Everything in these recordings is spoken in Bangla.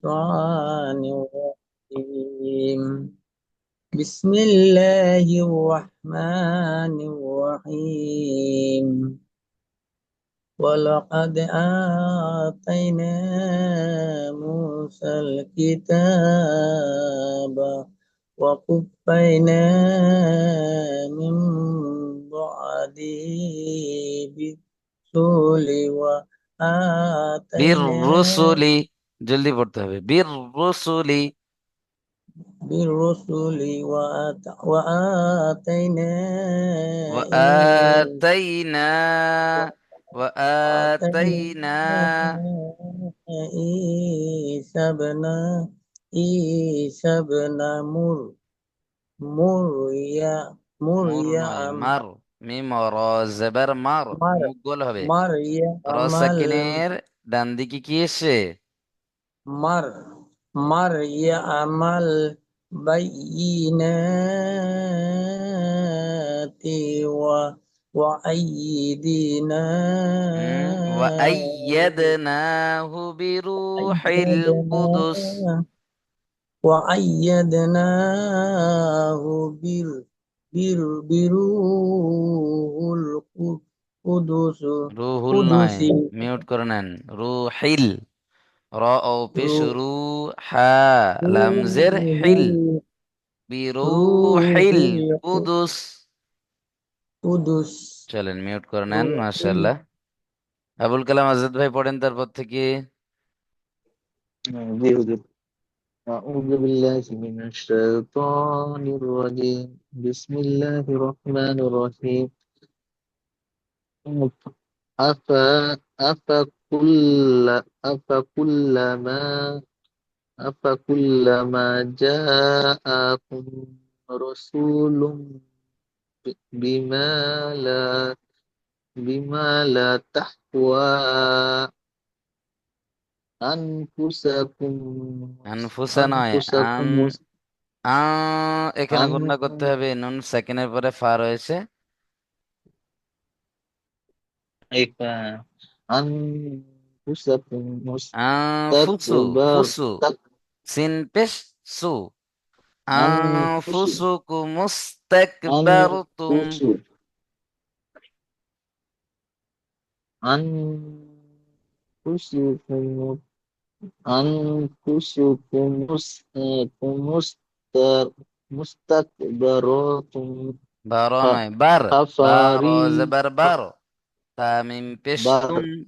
الشيطان الرجيم بسم الله الرحمن الرحيم ولقد آتينا موسى الكتاب وقفينا من بعده بالرسل وآتينا বির জলদি পড়তে হবে। بالرسل وآتينا إيه وآتينا وآتينا وآتينا عيسى ابن মুর নয়, مريم মার। মিম র জেবার মার, مر মুখ গোল হবে। مريم র সাকিনের ডান দিকে কি এসে? مر مريم البينات وأيدنا وأيدناه بروح القدس أيدنا وأيدناه بروح القدس রুহুল নয়, قدس মিউট করে নেন। রুহিল, র ও পেশ روح রু, হা লামজের হিল, বিরুহিল কুদুস। القدس চলেন মিউট করে নেন, روح মাশাআল্লাহ। আবুল কালাম আজাদ ভাই পড়েন তারপর থেকে। জি হুজুর। أعوذ بالله من الشيطان الرجيم بسم الله الرحمن الرحيم أفا أفكل أفكلما أفكلما جاءكم رسول بما لا بما لا تهوى أنفسكم আনফুসা নয়, আন। أنفسكم আ এখানে أن গুণনা করতে হবে, নুন সেকেন্ডের পরে ফা রয়েছে। أنفسكم ফুসু, مستكبر ফুসু, সিন পেশ সু। أنفس আনফুসুকুম মুস্তাকবারতুম। أنفس أنفسكم أنفسكم مستكبرات বার নয়, বার। বার ও خفاري জবর বার, তামিম পেশ তুম, بر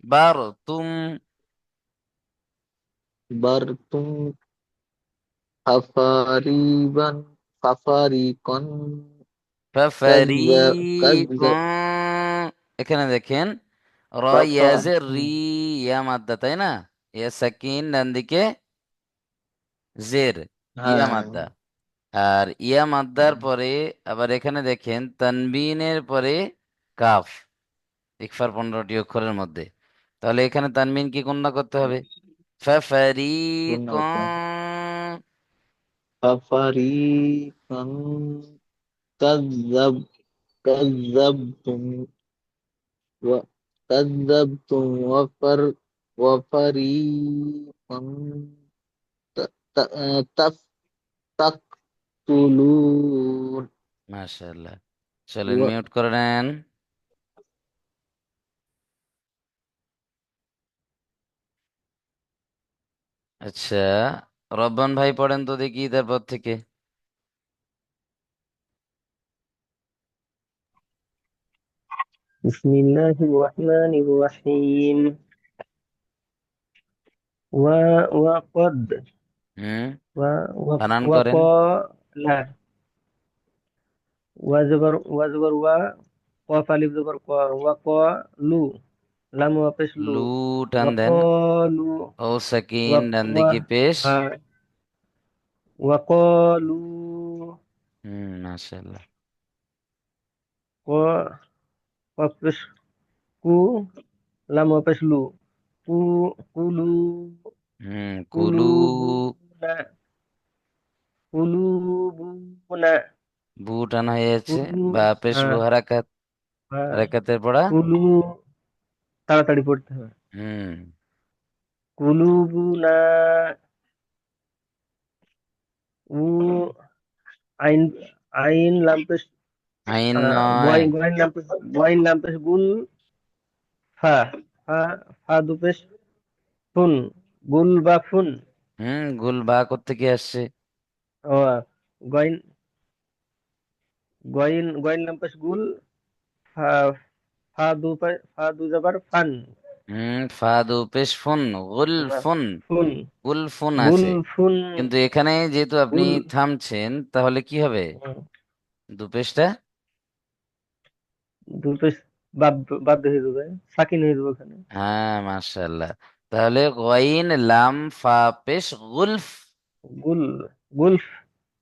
বার তুম। برتم خفاريبا خفاريقا كذب ফাফারিকুম। এখানে দেখেন, র خفا ইয়াজের রি, ইয়া মাদ্দা তাই না? ইয়া সাকিন ডান দিকে, জের, ইয়া মাদ্দা। হ্যাঁ আর ইয়া মাদ্দার পরে আবার এখানে দেখেন তানবিনের পরে কাফ, ইকফার 15টি অক্ষরের মধ্যে। তাহলে এখানে তানবিন কি গণনা করতে হবে? গুণাতে ফাফারিকুম। خفاريقا كذب كذبتم وكذبتم وفريقا ت- تقتلون মাশাআল্লাহ। চলেন মিউট করে নেন। আচ্ছা, রব্বান ভাই পড়েন তো দেখি তারপর থেকে। بسم الله الرحمن الرحيم و وقد হুম, و বানান করেন। وقال وزبر قاف ألف زبر قا وقالوا لام وقش লু لو টান দেন, وقالوا ও সাকিন وق ডান و দিকে পেশ। ها وقالوا মাশাআল্লাহ। ق وقش كو لام وقش لو كو কুলু, قلوبنا قلوبنا বু টান হয়ে যাচ্ছে, কুলু বা পেশ বু হ্যাঁ হারাকাত, হ্যাঁ হারাকাতের পড়া। কুলু তাড়াতাড়ি পড়তে হবে। হুম, কুলুবুনা উ আইন আইন লাম্পেস আইন নয়। বয়ন লাম্পেস গুল ফা ফা ফা দুপেশ ফুন গুল বা ফুন গুল বা কোত্থেকে আসছে? ও গয়ন গয়ন লাম্পেস গুল ফা ফা দু যাবার ফান ফা দু পেশ ফুন, গুল ফুন। ফুন গুল ফুন গুল আছে, ফুন কিন্তু এখানে যেহেতু আপনি গুল থামছেন, তাহলে কি হবে? হুম, দু পেশটা দু পেশ বাদ হয়ে যাবে সাকিন হয়ে যাবে ওখানে হ্যাঁ, মাশাআল্লাহ। তাহলে গইন লাম ফা পেশ গুলফ। গুল গুলফ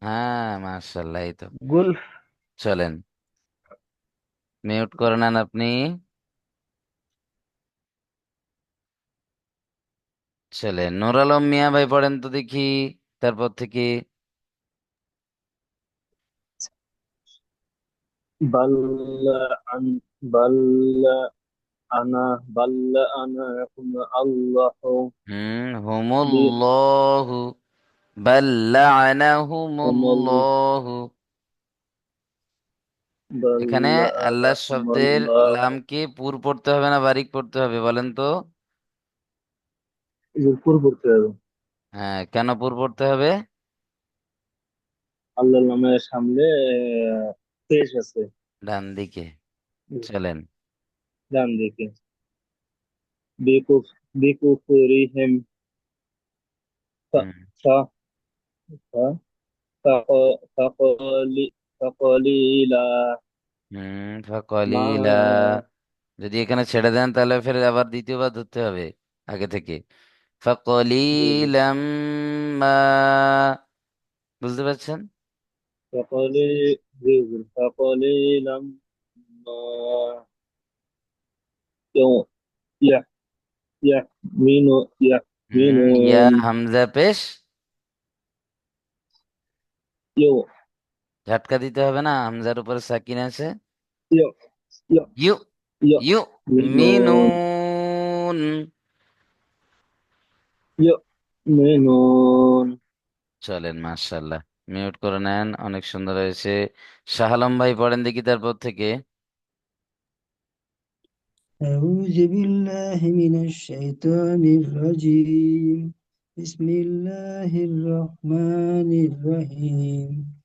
হ্যাঁ, মাশাআল্লাহ, এই তো। গুলফ চলেন, মিউট করে নেন আপনি। চলেন, নূর আলম মিয়া ভাই পড়েন তো দেখি, তারপর থেকে। بل عن بل أنا بل أنا هم الله হুমুল্লাহু বাল هم লাআনাহুমুল্লাহু। بل এখানে আল্লাহ لعنهم শব্দের الله লামকে পুর পড়তে হবে না বারিক পড়তে হবে বলেন তো? এরপর পড়তে হবে হ্যাঁ, কেন পুর পড়তে হবে? আল্লাহর নামের সামনে পেশ আছে ডান দিকে। চলেন। ডান দিকে বিকুফ বিকুফরিহিম হুম ফ- ফ- فقليلا ما ফাকালিলা। যদি এখানে ছেড়ে দেন তাহলে ফের আবার দ্বিতীয়বার ধরতে হবে আগে থেকে। ফাকালিলাম মা, বুঝতে পারছেন? فقليلا ما يؤ- يح- يحمن ইয়া يحمنون হামজা পেশ, يو ঝটকা দিতে হবে না, হামজার উপরে সাকিন আছে। يو يو ইউ, ইউ يؤمنون মিনুন। يؤمنون চলেন, মাশাআল্লাহ। মিউট করে নেন, অনেক সুন্দর হয়েছে। শাহ আলম ভাই পড়েন দেখি তারপর থেকে। أعوذ بالله من الشيطان الرجيم بسم الله الرحمن الرحيم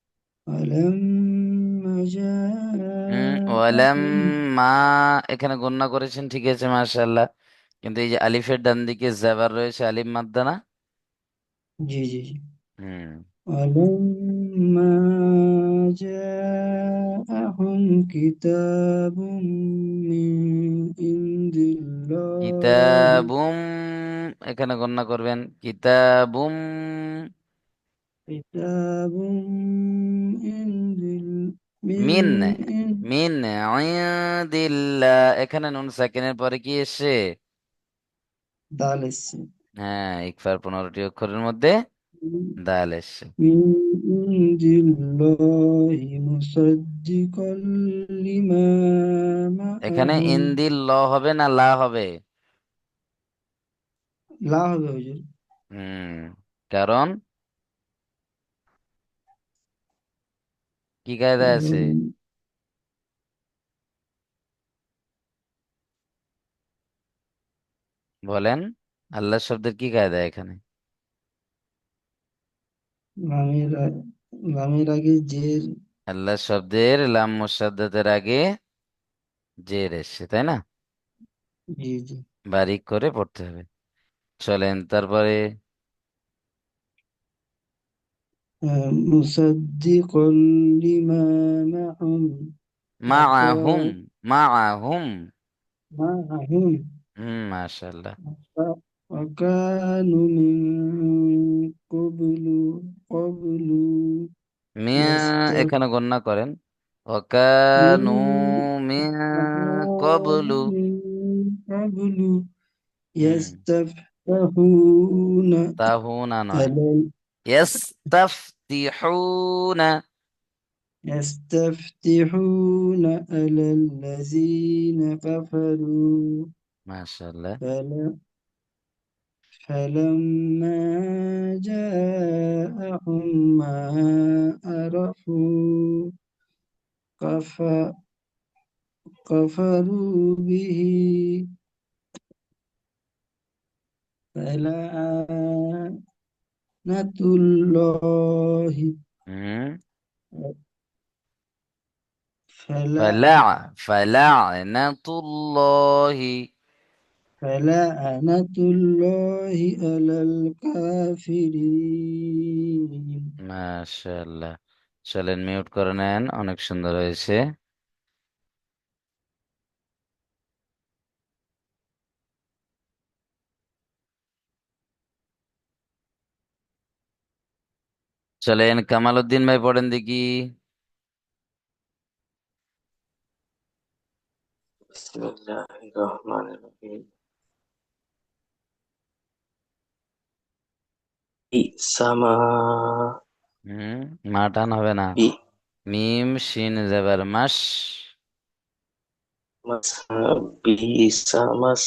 ولما ওয়ালাম جاءهم মা, এখানে গণনা করেছেন ঠিক আছে, মাশাআল্লাহ। কিন্তু এই যে আলিফের ডান দিকে জাবার রয়েছে, আলিফ মাদ্দা না? جي جي جي. হুম ولما جاءهم كتاب من عند الله কিতাবুম, এখানে গণনা করবেন কিতাবুম। كتاب عند মিন, عند মিন ইনদিল্লাহ, এখানে নুন সাকিনের পরে কি এসছে? دال السين হ্যাঁ, ইকফার 15টি অক্ষরের মধ্যে দাল এসছে। من عند الله مصدقا لما এখানে معهم ইনদিল ল হবে না লা হবে? لا হবে হুজুর হুম কারণ কি কায়দা আছে? কারণ বলেন, আল্লাহ শব্দের কি কায়দা এখানে? লামের লামের আগে জের আল্লাহ শব্দের লাম মুসাদ্দাতের আগে জের এসছে, তাই না? জি জি বারিক করে পড়তে হবে। চলেন তারপরে। مصدقا لما معهم মাআহুম, وكان মাআহুম। معهم মাশাআল্লাহ। وكانوا من قبل মিয়া, يستف এখানে গণনা করেন। ওয়াকানু মিন ক্বাবলু। وكانوا من قبل হুম يستفتحون তাহুনা নয়, على ইস্তাফতিহুনা। يستفتحون على الذين كفروا মাশাআল্লাহ। فلا فلما جاءهم ما عرفوا كف- كفروا به فلعنة الله হুম فلع فلعنة الله فلعنة الله على الكافرين মাশাআল্লাহ। চলেন মিউট করে নেন, অনেক সুন্দর হয়েছে। চলেন কামাল উদ্দিন ভাই পড়েন দেখি। Bismillahirrahmanirrahim. Sama হুম, মা টান হবে না। bi মিম শিন জবর মাস, mas bisa mas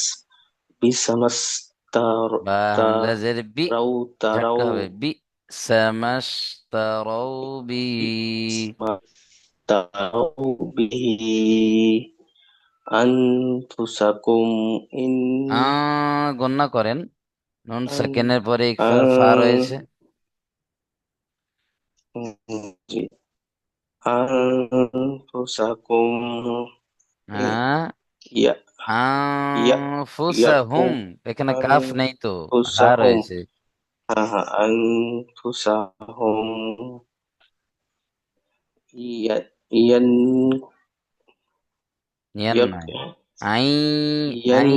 bisa mas tar বা হামজাজের বি, tarau ঝাটকা tarau হবে বি সামাস তারাউ বি। mas tarau bihi anfusakum in গণনা করেন, নুন an সেকেন্ডের পরে ইকফার ফা an রয়েছে। anfusakum হ্যাঁ, ya ya আনফুসাহুম, yakum এখানে কাফ নেই তো, হা anfusahum রয়েছে। anfusahum ya yan ইয়ান yak নয়, আই yan আই।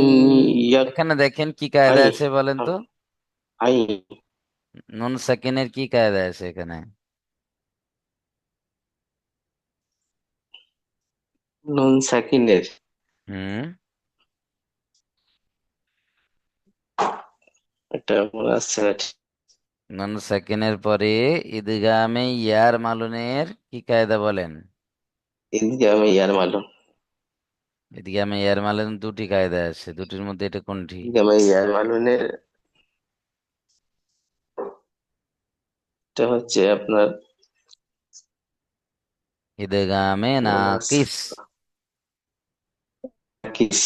yak এখানে দেখেন কি কায়দা ai আছে বলেন তো, ai নুন সেকেন্ডের কি কায়দা আছে এখানে? nun sakiner হুম, এটা মনে আছে নুন সেকেন্ডের পরে ইদগামে ইয়ার মালুনের কি কায়দা বলেন? এদিকে আমি ইয়ার মালুম ইদগামে ইয়ার মালুন দুটি কায়দা আছে, দুটির মধ্যে এটা কোনটি? এদিকে আমি ইয়ার মালুনের এটা হচ্ছে আপনার ইদগামে নাস নাকিস। কিস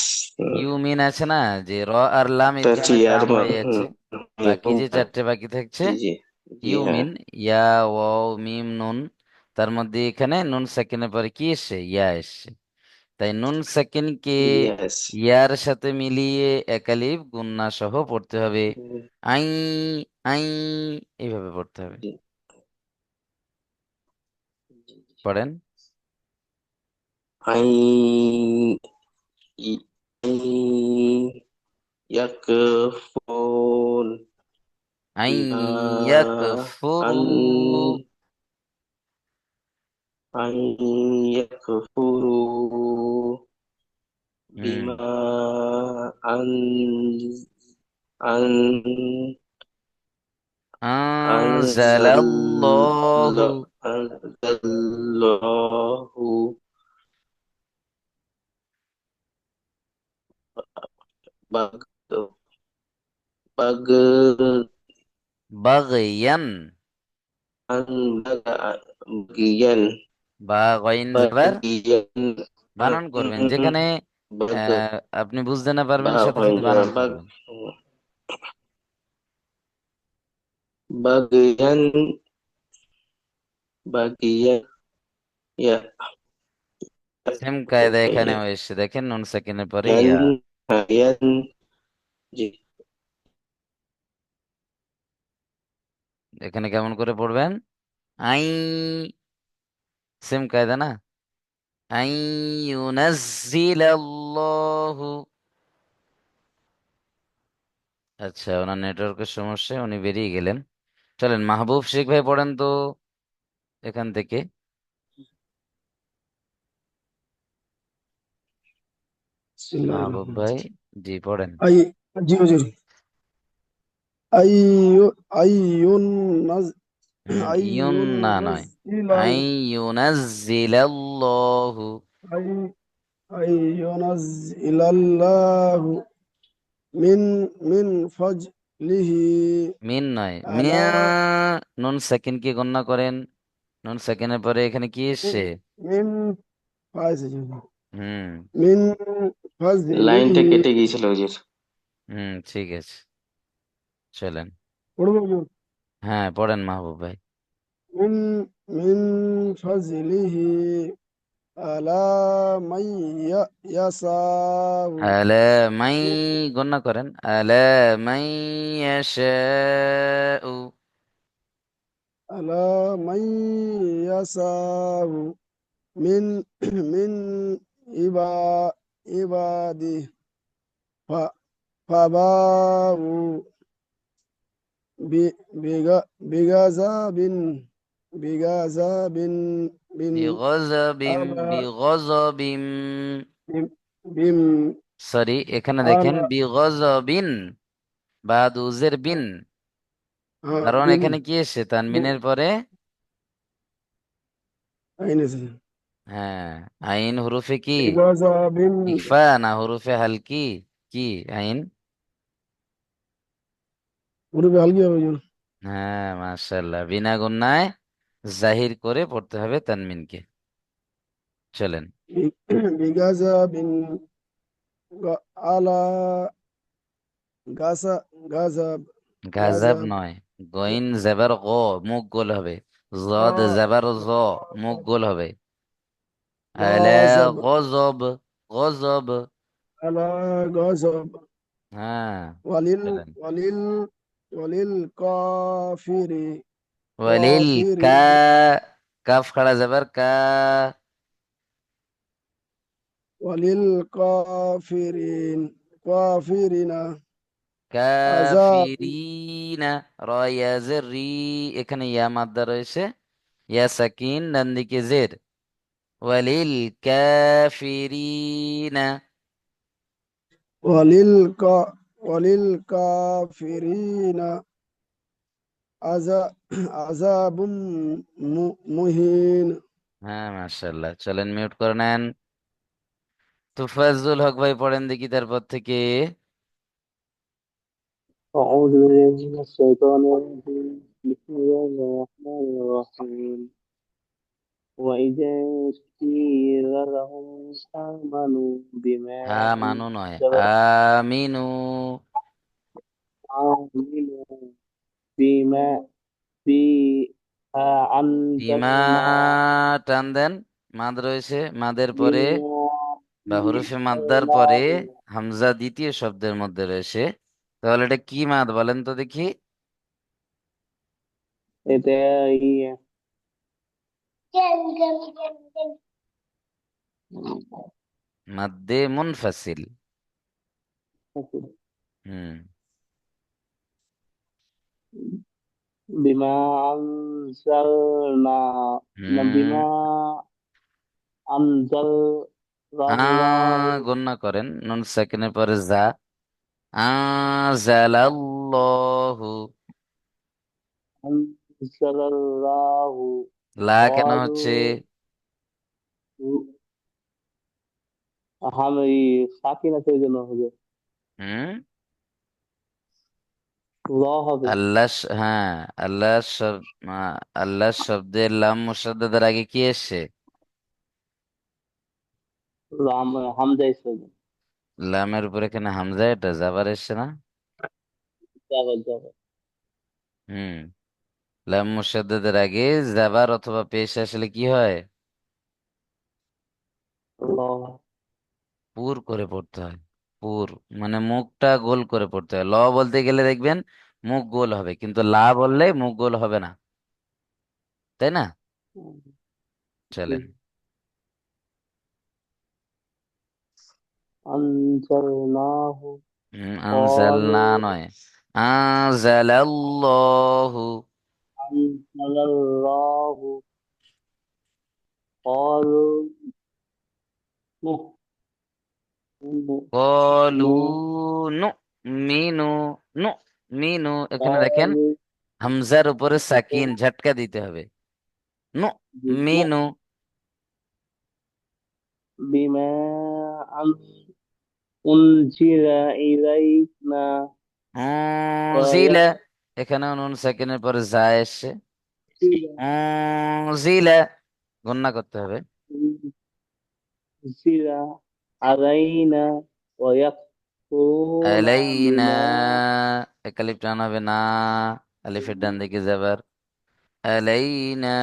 ইউমিন আছে না, যে র আর লাম এটা হচ্ছে ইদগামে ইয়ার তাম হয়ে যাচ্ছে, বাকি যে চারটে বাকি থাকছে জি জি জি হ্যাঁ ইউমিন, ইয়া ওয়াও মিম নুন, তার মধ্যে এখানে নুন সেকেন্ডের পরে কি এসছে? ইয়া এসছে। তাই নুন সেকেন্ডকে ইয়েস ইয়ার সাথে মিলিয়ে একালিফ গুন্না সহ পড়তে হবে। আই আই, এইভাবে পড়তে হবে। পড়েন। আই আই ইয়াকফুন আই বিমা ইয়াকফুরু, আন আন ইয়াকফুরু হুম, বিমা আন আন আনজালাল্লাহু, anzalallahu bag bag বাগয়ান, bagian বা গইন জবর bagian বানান করবেন, যেখানে bag আপনি বুঝতে না পারবেন সাথে bahan সাথে বানান bag করবেন। bagian bagian ya সেম কায়দা এখানেও এসে দেখেন, নুন সেকেন্ডের পরে yan ইয়া। yan ji এখানে কেমন করে পড়বেন? আই, সেম কায়দা না, আই ইউনাজ্জিলাল্লাহু। আচ্ছা, ওনার নেটওয়ার্কের সমস্যা, উনি বেরিয়ে গেলেন। চলেন মাহবুব শেখ ভাই পড়েন তো এখান থেকে। মাহবুব ভাই, জি পড়েন। أي جيرو جيرو أي أي أي ইউন না নয়, ينزل আই ইউনাজ্জিলাল্লাহু। أي أي ينزل الله من فضله লিহি মিন নয়, আলা মিয়া। নুন সাকিন কি গণনা করেন? নুন সাকিনের পরে এখানে কি মিন এসছে? মিন ফাইজ হুম। মিন লাইনটা ফাজলিহি কেটে গিয়েছিল হুজুর। ঠিক আছে, চলেন। পড়বো হুজুর। হ্যাঁ, পড়েন মাহবুব ভাই। মিন মিন ফাজলিহি আলা মাইয়া ইয়াসাউ আলা মাই গণনা করেন, আলা মাই ইয়াশাউ। আলা মাইয়াসাউ মিন মিন ইবা ইবাদি ফা ফাবাউ বি বিগা বিগাজাবিন বিগাজাবিন বিন বিগযবিম, আলা বিগযবিম। বিম বিম সরি, এখানে দেখেন আলা বিগযবিন, বাদ উজের বিন। হ্যাঁ কারণ বিন এখানে কি এসছে বু- তানবিনের পরে? আইনেছে হ্যাঁ, আইন হরুফে কি? বিগাজাবিন ইকফা না হরুফে হালকি? কি আইন? পুরো হালকি হবে হুজুর। হ্যাঁ, মাশাআল্লাহ, বিনা গুন্নায় জাহির করে পড়তে হবে তানমিনকে। চলেন। বিগাজাবিন আলা গাজা গাজাব গাজাব গাজাব নয়, গইন জেবার গ, মুখ গোল হবে। জদ জেবার জ, মুখ গোল হবে। আলা গাজাব গজব, গজব। আলা গাজাব হ্যাঁ, ওয়ালিল চলেন। ওয়ালিল ওয়ালিল কাফিরি ওয়ালিল কাফিরি কা, কাফ খাড়া যাবার কা। ওয়ালিল কাফিরিন কাফিরিনা আযাব কাফিরিনা, রয়াজের রি, এখানে ইয়া মাদ্দা রয়েছে, ইয়া সাকিন, ডান দিকে জের। ওয়ালিল কাফিরিনা। ওয়ালিল কা ওয়ালিল কাফিরিনা আযা আযাবুম মুহিন। হ্যাঁ, মাশাআল্লাহ, চলেন মিউট করে নেন। তুফাজ্জুল হক ভাই পড়েন দেখি তারপর থেকে। أعوذ بالله من الشيطان الرجيم بسم الله الرحمن الرحيم وإذا قيل لهم آمنوا بما হা মানু নয়, أنزل আমিনু। آمنوا بما بي বিমা, أنزلنا টান দেন। মাদ রয়েছে, মাদের পরে بما বা হরফে মাদ্দার পরে أنزلناه হামজা দ্বিতীয় শব্দের মধ্যে রয়েছে। তাহলে এটা কি মাদ বলেন তো দেখি? هداية মাদ্দে মুনফাসিল। হুম। بما أنزلنا হুম। بما أنزل আ الله গণনা করেন, নুন সেকেন্ডের পরে যা। আযালাল্লাহু। أنزل الله লা কেন হচ্ছে? قالوا আমি সাকিন আছে ওই জন্য হবে হুম। ল হবে আল্লাহ হ্যাঁ, আল্লাহ আল্লাহ শব্দের লাম মুসাদ্দাদের আগে কি এসছে? রাম হামজা ইসলাম লামের উপরে এখানে হামজা, এটা জাবার এসছে না? যাবে যাবে হুম। লাম মুসাদ্দাদের আগে জাবার অথবা পেশ আসলে কি হয়? ল পুর করে পড়তে হয়। পুর মানে মুখটা গোল করে পড়তে হয়। ল বলতে গেলে দেখবেন মুখ গোল হবে, কিন্তু লা বললে মুখ গোল হবে না, তাই না? চলেন। أنزلناه আনজালনা قالوا নয়, আনজালাল্লাহু। أنزل الله قالوا কলু, نؤمن নু মিনু, নু মিনু, এখানে দেখেন قالوا হামজার উপরে সাকিন ঝটকা দিতে হবে। নু মিনু। بما أنزل إلينا জিলা, এখানে নুন সেকেন্ডের পরে যা এসছে, জিলা গণনা করতে হবে। ويكفر علينا ويكفرون আলাইনা, بما একালিফ টান হবে না, আলিফের ডান দিকে যাবার, আলাইনা।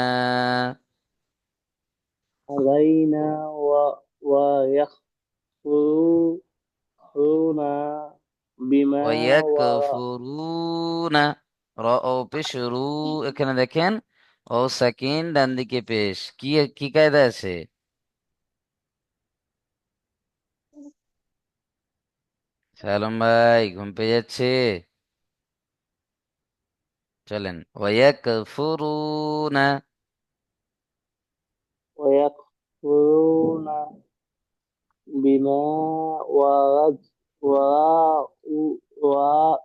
علينا ويكفرون بما وراء ওয়ায়াকফুরুনা, র ও পেশ রু, এখানে দেখেন ও সেকেন্ড ডান দিকে পেশ, কি কি কায়দা আছে? সালাম ভাই, ঘুম পেয়ে যাচ্ছে? চলেন, ওয়ায়াকফুরুনা, ويكفرون بما ورد وراء وراء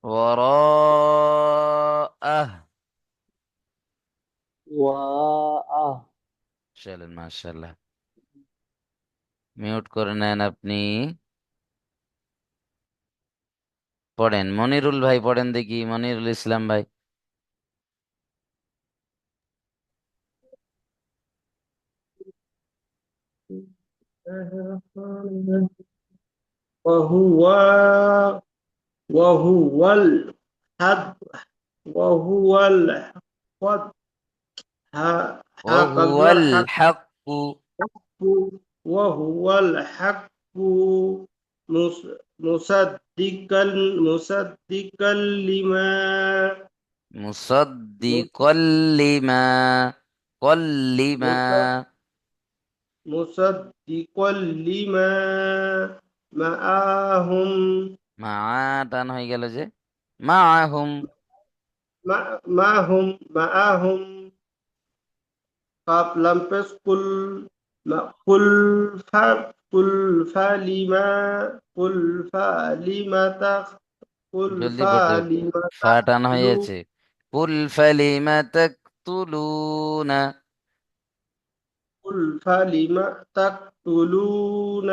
ওয়ারাআহ। وراءه চলেন, মাশাআল্লাহ। মিউট করে নেন আপনি। পড়েন, মনিরুল ভাই পড়েন দেখি, মনিরুল ইসলাম ভাই। وهو وهو الحق وهو الحق ওয়াহুয়াল হাক্কু। وهو الحق مصدقا مصدقا لما মুসাদ্দিকাল লিমা, কল্লিমা, مصدقا لما معهم মা টান হয়ে গেল যে, মাআহুম, معهم قبل لمبس قل ف قل فلما قل فلما قل জলদি পড়তে হবে, فلما ফা টান হয়ে تقتلون যাচ্ছে। কুল ফালিমা তাকতুলুনা, قل فلما تقتلون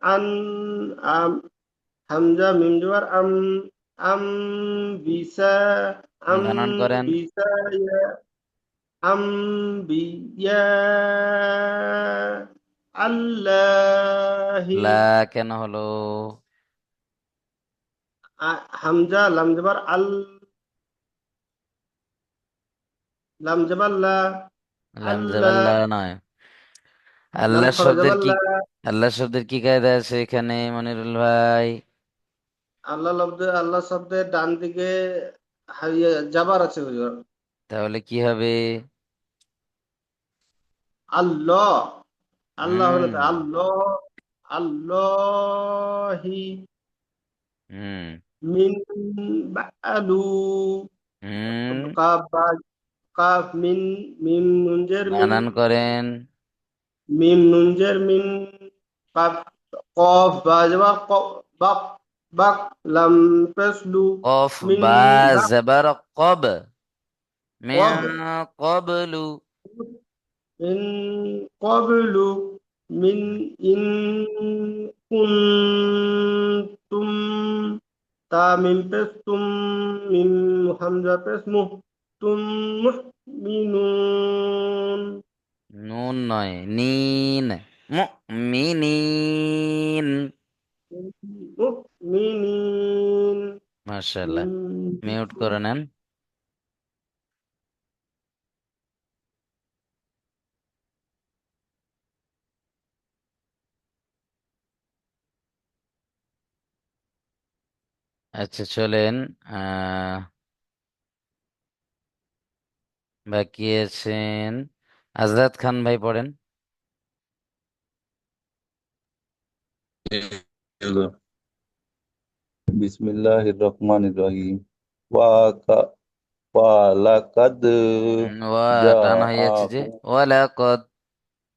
عن حمزة من جوار أم بيسا أم বানান করেন। بيسا أنبياء الله লা কেন হলো? হামজা লাম জবর আল লাম জবর লা লাম আল্লাহ জাবাল্লা নয়, লাম আল্লাহ খরা শব্দের জবর কি, লা আল্লাহ শব্দের কি কায়দা আছে এখানে মনিরুল ভাই? আল্লাহ শব্দের ডান দিকে জাবার আছে হুজুর। তাহলে কি হবে? আল্লাহ আল্লাহ হলে তো হুম, আল্লাহ আল্লাহি হুম, মিন বালু হুম, কাফ কাফ মিন নুনজের মিন বানান করেন। মিম নুনজের মিন কাফ কফ বাজবা বাক বাক লাম পেসলু কফ মিন বা বাক জবর কব, মিন কব কবলু, মিন কবলু মিন ইন কুনতুম তা মিম পেস তুম মিম হামজা পেস মুহ তুম মুমিনুন নুন নয়, নিন, মুমিনিন। মুমিনিন মাশাআল্লাহ, মিউট করে নেন। আচ্ছা চলেন, বাকি আছেন আজরাত খান ভাই পড়েন। বিসমিল্লাহির রহমানির রহিম ওয়া ওয়ালাকাদ ওয়া টান হয়ে যাচ্ছে যে, জাআকুম ওয়ালাকদ,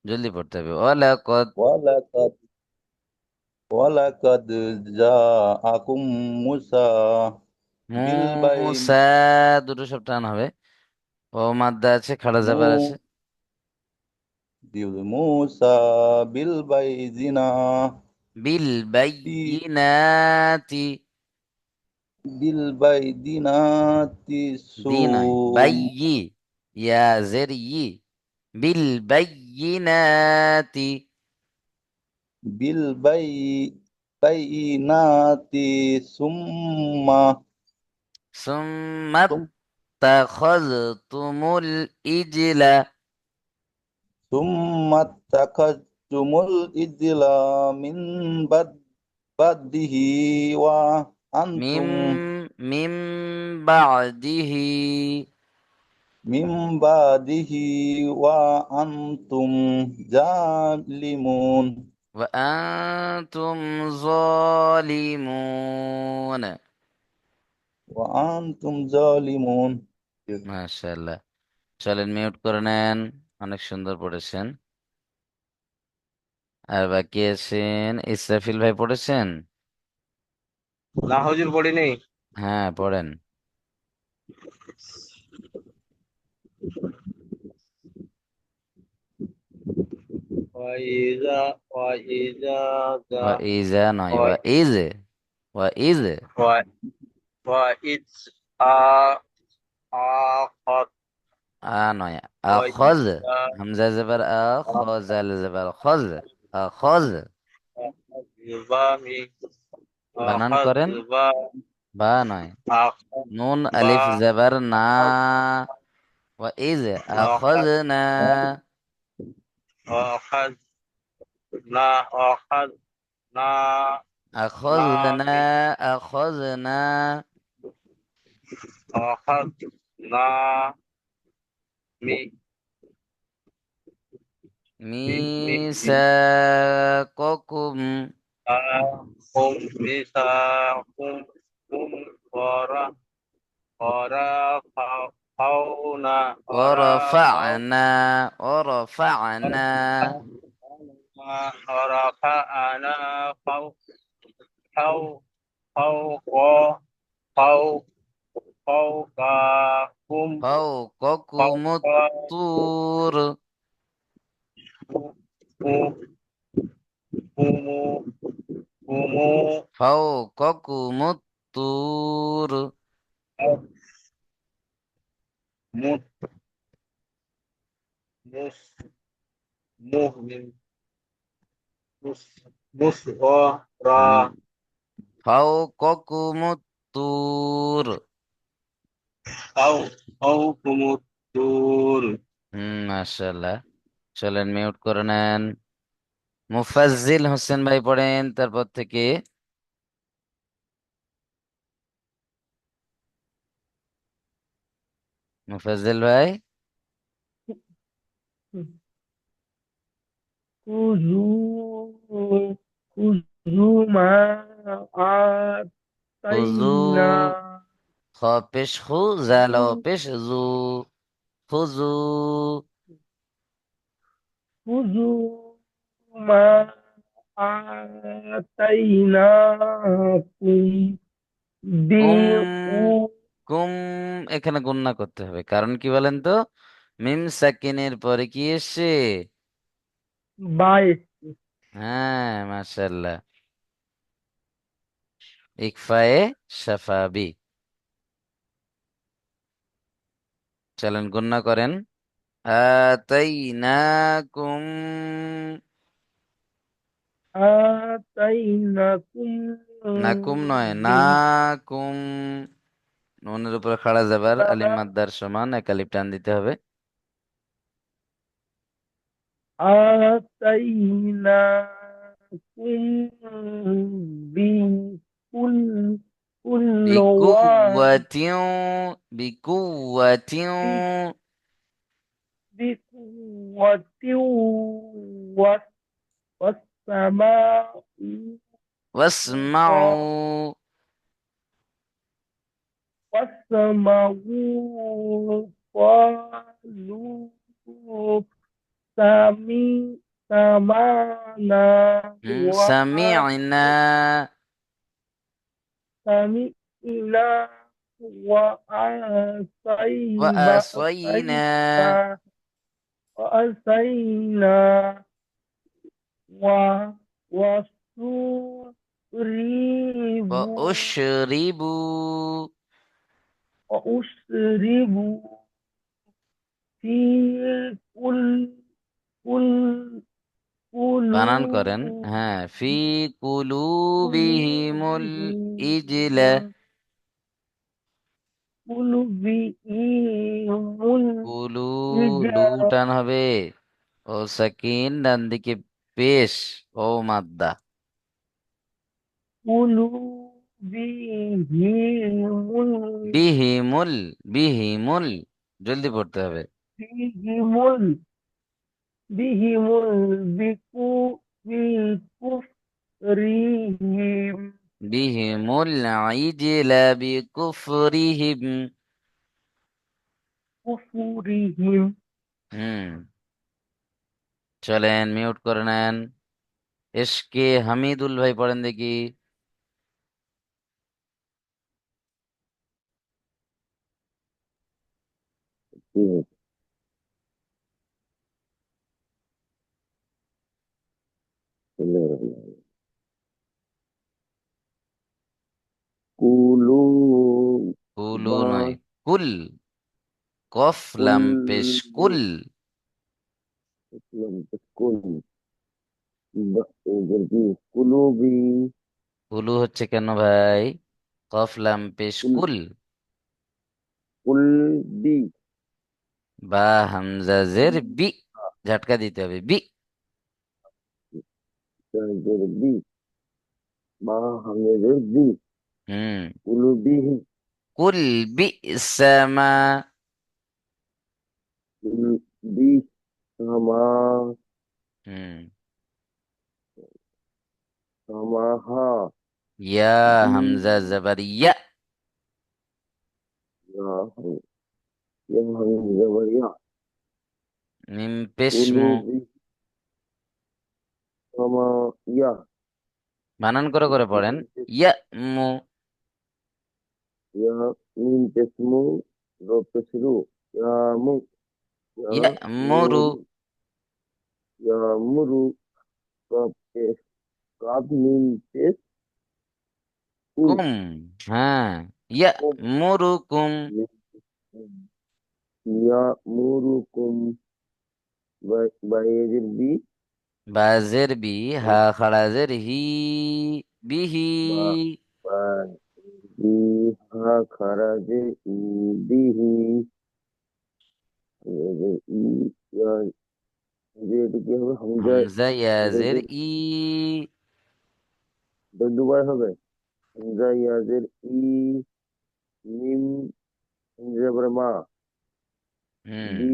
জলদি পড়তে হবে, ওয়ালাকদ। ওয়ালাকাদ ওয়ালাকাদ জাআকুম মুসা বিল বাইন মুসা, দুটো সব টান হবে, ও মাদ্দা আছে, খাড়া মু জাবার আছে। মুসা বিল বাইজিনা বিল তি বাইয়িনাতি, بالبينات দি নয়, ثم বাইয়ি, ইয়া জের ই, বিল বাইয়িনাতি, بالبينات ثم ثم সুম্মাত্তাখাযতুমুল ইজলা, ثم اتخذتم الإجل من بعده মিম وأنتم মিম বা'দিহি, من بعده وأنتم ظالمون ওয়া আনতুম যালিমুন। وأنتم ظالمون মাশাআল্লাহ। চলেন মিউট করে নেন, অনেক সুন্দর পড়েছেন। আর বাকি আছেন ইসরাফিল ভাই, পড়েছেন? না হুজুর পড়ি নেই। হ্যাঁ পড়েন। ওয়াইজা ওয়াইজা যা ওয়া ইজা নয়, ওয়া ওয়া ইজ, ওয়া ইজ, ওয়া- ওয়াইজ আ আখাত নয়, আখজ, ওয়াইজা হামজা জবর আ, খ জাল জবর খজ, আখজ। আখাযবামি বানান করেন, আখাযবা বা নয়, নুন আখাযবা আলিফ জবর না, ওয়া ইজ আখজনা, আখাযনা আখাযনা না আখজনা, মি আখজনা, আখাযনা মি মি মি মি মিসাকাকুম, kum misakum kum qara qara fauna qara ورفعنا ورفعنا rafa'ana fau fau fauqa fau fauqakum فوقكم fauqa الطور kumu kumu فوقكم الطور mut mus muhmin mus musghara فوقكم الطور। au au kumut tur মাশাআল্লাহ। চলেন মিউট করে নেন। মুফাজ্জিল হোসেন ভাই পড়েন তারপর থেকে। মুফাজ্জিল ভাই, خذوا خذوا ما খুজু, آتينا খ পেশ খু, জাল পেশ জু, খুজু, خذوا ما آتيناكم কুম, بقوة কুম, এখানে গুণনা করতে হবে, কারণ কি বলেন তো, মিম সাকিনের পরে কি এসছে? বাই হ্যাঁ মাশাআল্লাহ, ইকফায়ে শাফাবি। চলেন গুণনা করেন। আতাইনাকুম, آتيناكم নাকুম নয়, بي নাকুম, নুনের উপরে খাড়া যাবার আলিফ মাদ্দার সমান এক আলিফ টান দিতে হবে। آتيناكم بكل كل واد বিকুওয়াতিউ, বিকুওয়াতিউ, بقوة والسماء ওয়াসমাউ, والسماء قالوا سمي سمعنا সামি'না, وسمعنا وأصينا، وأسينا وسوء وأشربوا وأشربوا في كل كل বানান করেন, হ্যাঁ, ফি কুলুবিহিমুল ইজলা, قلوبهم কুলু, লু الحجارة টান হবে, ও সাকিন ডান দিকে পেশ, ও মাদ্দা, قلوبهم বিহিমুল, বিহিমুল, জলদি পড়তে হবে, بهم بهم بكفرهم বিহিমুল ইজলা বিকুফরিহিম। كفرهم হুম, চলেন মিউট করে নেন। এসকে হামিদুল ভাই পড়েন দেখি। কুলু কুলু বা নয়, কুল, কফ কুল লাম পেশ কুল। কুল এদের কি কুলুবি কুলু হচ্ছে কেন ভাই? কফ লাম পেশ কুল কুল, কুলবি বা হামজা জের বি, ঝটকা দিতে হবে বি। এদের বি বা হামেদের বি হুম, কুলুবি কুল বি সামা, কুলবি সামা হুম, সামাহা ইয়া বি হামজা জবর ইয়া, ইয়া ইয়া হামজা মিম পেশ মু, কুলুবি সামা ইয়া বানান করে করে পড়েন, মিম ইয়া মু, ইয়া মিম পেসমু র পেসরু ইয়া মু ইয়া ইয়া মুরু, মুরু ইয়া মুরু কাপ পেস কাপ মিম পেস কু কুম, হ্যাঁ, ইয়া কুম মুরুকুম, ইয়া মুরু কুম বাইয়ের বি বাজের বি, হা খাড়াজের হি, বিহি, বা বা বি হা খারাজে ই বিহি ই ইয়া যে এটা কি হবে হামজা হামজা ইয়াজের ইয়াজের ই, দুবার হবে হামজা ইয়াজের ই মিম হামজা পরে মা হুম, বি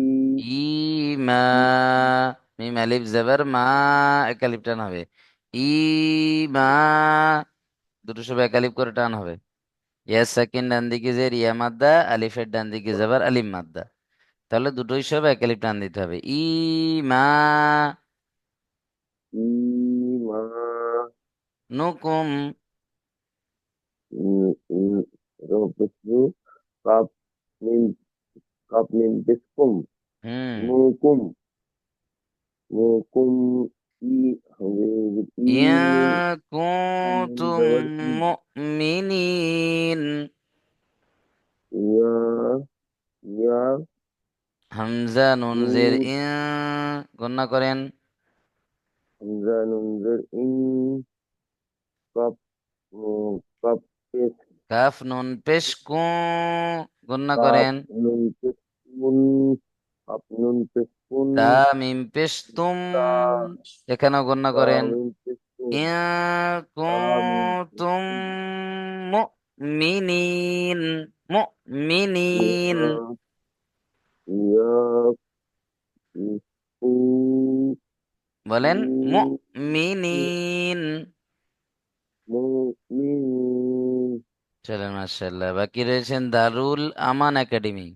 ইমা, মিম আলিফ জবর মা, এক আলিফ টান হবে, ইমা, দুটো সব এক আলিফ করে টান হবে, ইয়া সাকিন ডান দিকে জের ইয়া মাদ্দা, আলিফের ডান দিকে জবর আলিম মাদ্দা, তাহলে দুটোই সব এক আলিফ টান দিতে হবে, ইমা ই মা নুকুম, রবসু কাপ মিম কাপ মিম পেসকুম হুম, মুকুম মুকুম ই হবে ই ইয়া মিম কুতুম জবর ই মুমিনিন, ইয়া ইয়া হামজা নুন জের মিম ই, গণনা করেন, হামজা নুন জের in cup cup pace calf নুন পেশ কু, গণনা কাপ করেন, নুন পেসকুন কাপ নুন পেসকুন তা মিম পেশ তুম, তা এখানেও গণনা তা করেন, মিম পেসকুন ইয়া তা মিম কুতুম পেসকুন মুমিনিন, মুমিনিন, ইয়া ইয়া উ বলেন উ মুমিনিন। মুমিন চলেন মাশাআল্লাহ, বাকি রয়েছেন দারুল আমান একাডেমি।